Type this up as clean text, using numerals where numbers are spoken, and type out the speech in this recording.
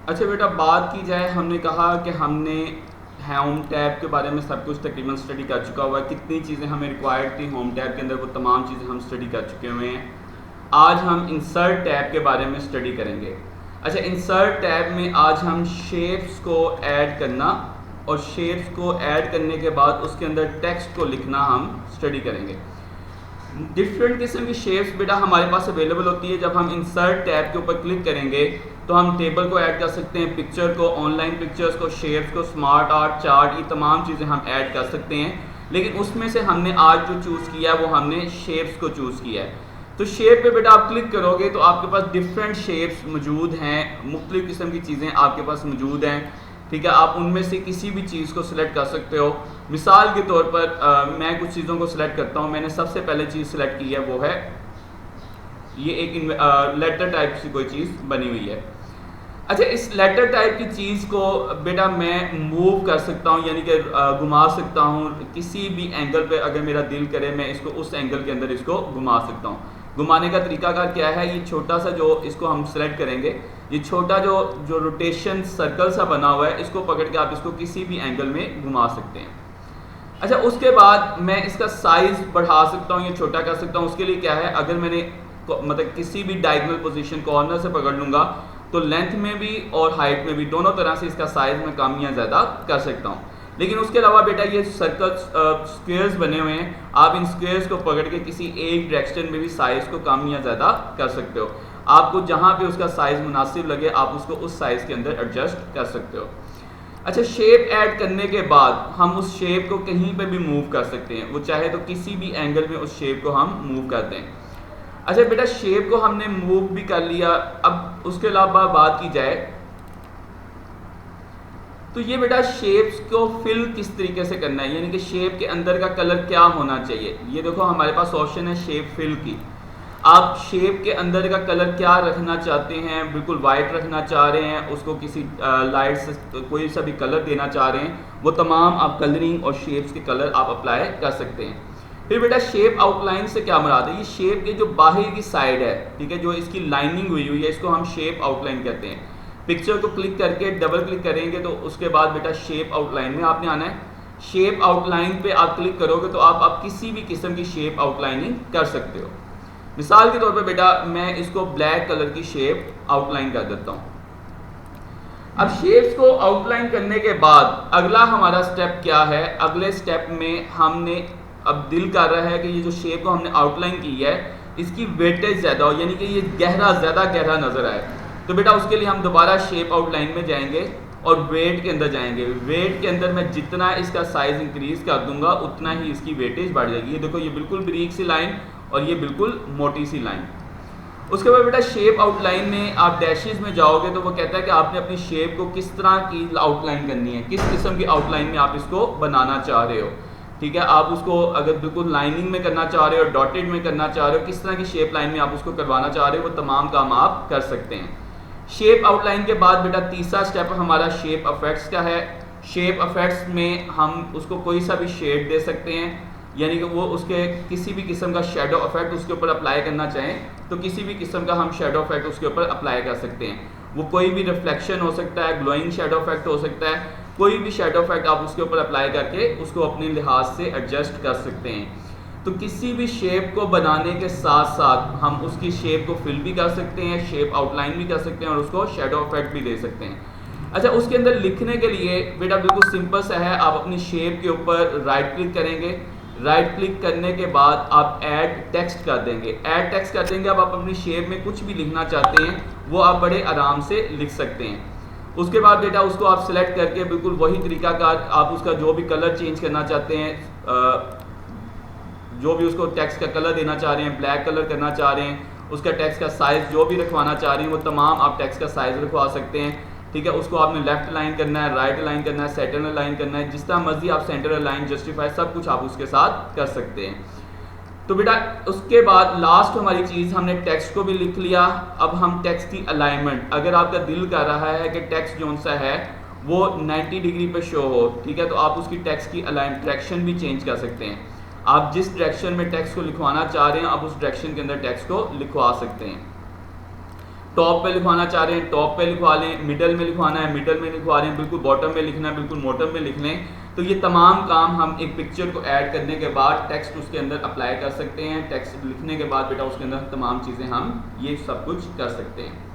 अच्छा बेटा, बात की जाए, हमने कहा कि हमने होम टैब के बारे में सब कुछ तकरीबन स्टडी कर चुका हुआ है। कितनी चीज़ें हमें रिक्वायर्ड थी होम टैब के अंदर, वो तमाम चीज़ें हम स्टडी कर चुके हुए हैं। आज हम इंसर्ट टैब के बारे में स्टडी करेंगे। अच्छा, इंसर्ट टैब में आज हम शेप्स को ऐड करना और शेप्स को ऐड करने के बाद उसके अंदर टेक्स्ट को लिखना हम स्टडी करेंगे। डिफरेंट किस्म की शेप्स बेटा हमारे पास अवेलेबल होती है। जब हम इंसर्ट टैब के ऊपर क्लिक करेंगे तो हम टेबल को ऐड कर सकते हैं, पिक्चर को, ऑनलाइन पिक्चर्स को, शेप्स को, स्मार्ट आर्ट, चार्ट, ये तमाम चीज़ें हम ऐड कर सकते हैं। लेकिन उसमें से हमने आज जो चूज़ किया है वो हमने शेप्स को चूज़ किया है। तो शेप पे बेटा आप क्लिक करोगे तो आपके पास डिफरेंट शेप्स मौजूद हैं, मुख्तलिफ़ किस्म की चीज़ें आपके पास मौजूद हैं। ठीक है, आप उनमें से किसी भी चीज़ को सिलेक्ट कर सकते हो। मिसाल के तौर पर मैं कुछ चीज़ों को सिलेक्ट करता हूँ। मैंने सबसे पहले चीज़ सिलेक्ट की है वो है ये एक लेटर टाइप की कोई चीज़ बनी हुई है। अच्छा, इस लेटर टाइप की चीज़ को बेटा मैं मूव कर सकता हूँ, यानी कि घुमा सकता हूँ किसी भी एंगल पे। अगर मेरा दिल करे मैं इसको उस एंगल के अंदर इसको घुमा सकता हूँ। घुमाने का तरीकाकार क्या है, ये छोटा सा जो इसको हम सेलेक्ट करेंगे, ये छोटा जो रोटेशन सर्कल सा बना हुआ है, इसको पकड़ के आप इसको किसी भी एंगल में घुमा सकते हैं। अच्छा, उसके बाद मैं इसका साइज़ बढ़ा सकता हूँ या छोटा कर सकता हूँ। उसके लिए क्या है, अगर मैंने मतलब किसी भी डायगोनल पोजीशन कॉर्नर से पकड़ लूँगा तो लेंथ में भी और हाइट में भी दोनों तरह से इसका साइज़ में कम या ज़्यादा कर सकता हूँ। लेकिन उसके अलावा बेटा ये सर्कल स्क्वेयर्स बने हुए हैं, आप इन स्क्वेयर्स को पकड़ के किसी एक डायरेक्शन में भी साइज़ को कम या ज़्यादा कर सकते हो। आपको जहाँ पे उसका साइज़ मुनासिब लगे आप उसको उस साइज़ के अंदर एडजस्ट कर सकते हो। अच्छा, शेप ऐड करने के बाद हम उस शेप को कहीं पे भी मूव कर सकते हैं, वो चाहे तो किसी भी एंगल में उस शेप को हम मूव कर दें। अच्छा बेटा, शेप को हमने मूव भी कर लिया। अब उसके अलावा बात की जाए तो ये बेटा शेप्स को फिल किस तरीके से करना है, यानी कि शेप के अंदर का कलर क्या होना चाहिए। ये देखो हमारे पास ऑप्शन है शेप फिल की। आप शेप के अंदर का कलर क्या रखना चाहते हैं, बिल्कुल वाइट रखना चाह रहे हैं, उसको किसी लाइट से कोई सा भी कलर देना चाह रहे हैं, वो तमाम आप कलरिंग और शेप्स के कलर आप अप्लाई कर सकते हैं। फिर बेटा शेप आउटलाइन से क्या मुराद है, ये शेप के जो बाहर की साइड है, ठीक है, जो इसकी लाइनिंग हुई हुई है, इसको हम शेप आउटलाइन कहते हैं। पिक्चर को क्लिक करके डबल क्लिक करेंगे तो उसके बाद बेटा शेप आउटलाइन में आपने आना है। शेप आउटलाइन पे आप क्लिक करोगे तो आप किसी भी किस्म की शेप आउटलाइनिंग कर सकते हो। मिसाल के तौर पे बेटा मैं इसको ब्लैक कलर की शेप आउटलाइन कर देता हूँ। अब शेप्स को आउटलाइन करने के बाद अगला हमारा स्टेप क्या है, अगले स्टेप में हमने अब दिल कर रहा है कि ये जो शेप को हमने आउटलाइन की है इसकी वेटेज ज़्यादा हो, यानी कि ये ज़्यादा गहरा नज़र आए। तो बेटा उसके लिए हम दोबारा शेप आउटलाइन में जाएंगे और वेट के अंदर जाएंगे। वेट के अंदर मैं जितना इसका साइज़ इंक्रीज़ कर दूंगा उतना ही इसकी वेटेज बढ़ जाएगी। ये देखो, ये बिल्कुल बारीक सी लाइन और ये बिल्कुल मोटी सी लाइन। उसके बाद बेटा शेप आउटलाइन में आप डैशेस में जाओगे तो वो कहता है कि आपने अपनी शेप को किस तरह की आउटलाइन करनी है, किस किस्म की आउटलाइन में आप इसको बनाना चाह रहे हो। ठीक है, आप उसको अगर बिल्कुल लाइनिंग में करना चाह रहे हो, डॉटेड में करना चाह रहे हो, किस तरह की शेप लाइन में आप उसको करवाना चाह रहे हो, वो तमाम काम आप कर सकते हैं। शेप आउटलाइन के बाद बेटा तीसरा स्टेप हमारा शेप इफेक्ट्स का है। शेप इफेक्ट्स में हम उसको कोई सा भी शेड दे सकते हैं, यानी कि वो उसके किसी भी किस्म का शेडो इफेक्ट उसके ऊपर अप्लाई करना चाहें तो किसी भी किस्म का हम शेडो इफेक्ट उसके ऊपर अप्लाई कर सकते हैं। वो कोई भी रिफ्लेक्शन हो सकता है, ग्लोइंग शेडो इफेक्ट हो सकता है, कोई भी शेडो इफेक्ट आप उसके ऊपर अप्लाई करके उसको अपने लिहाज से एडजस्ट कर सकते हैं। तो किसी भी शेप को बनाने के साथ साथ हम उसकी शेप को फिल भी कर सकते हैं, शेप आउटलाइन भी कर सकते हैं और उसको शेडो इफेक्ट भी दे सकते हैं। अच्छा, उसके अंदर लिखने के लिए बेटा बिल्कुल सिंपल सा है। आप अपनी शेप के ऊपर राइट क्लिक करेंगे, राइट क्लिक करने के बाद आप ऐड टेक्स्ट कर देंगे। ऐड टेक्स्ट कर देंगे, अब आप अपनी शेप में कुछ भी लिखना चाहते हैं वो आप बड़े आराम से लिख सकते हैं। उसके बाद बेटा उसको आप सिलेक्ट करके बिल्कुल वही तरीका का आप उसका जो भी कलर चेंज करना चाहते हैं, जो भी उसको टेक्स्ट का कलर देना चाह रहे हैं, ब्लैक कलर करना चाह रहे हैं, उसका टेक्स्ट का साइज़ जो भी रखवाना चाह रहे हैं वो तमाम आप टेक्स्ट का साइज़ रखवा सकते हैं। ठीक है, उसको आपने लेफ्ट लाइन करना है, राइट लाइन करना है, सेंटर लाइन करना है, जिस तरह मर्जी आप सेंटर लाइन जस्टिफाई सब कुछ आप उसके साथ कर सकते हैं। तो बेटा उसके बाद लास्ट हमारी चीज़, हमने टेक्स्ट को भी लिख लिया। अब हम टेक्स्ट की अलाइनमेंट, अगर आपका दिल कर रहा है कि टेक्स्ट जो सा है वो 90 डिग्री पे शो हो, ठीक है, तो आप उसकी टेक्स्ट की डायरेक्शन भी चेंज कर सकते हैं। आप जिस डायरेक्शन में टेक्स्ट को लिखवाना चाह रहे हैं आप उस डायरेक्शन के अंदर टेक्स्ट को लिखवा सकते हैं। टॉप पे लिखवाना चाह रहे हैं टॉप पे लिखवा लें, मिडल में लिखवाना है मिडल में लिखवा लें, बिल्कुल बॉटम में लिखना है बिल्कुल बॉटम में लिख लें। तो ये तमाम काम हम एक पिक्चर को ऐड करने के बाद टेक्स्ट उसके अंदर अप्लाई कर सकते हैं। टेक्स्ट लिखने के बाद बेटा उसके अंदर तमाम चीज़ें हम ये सब कुछ कर सकते हैं।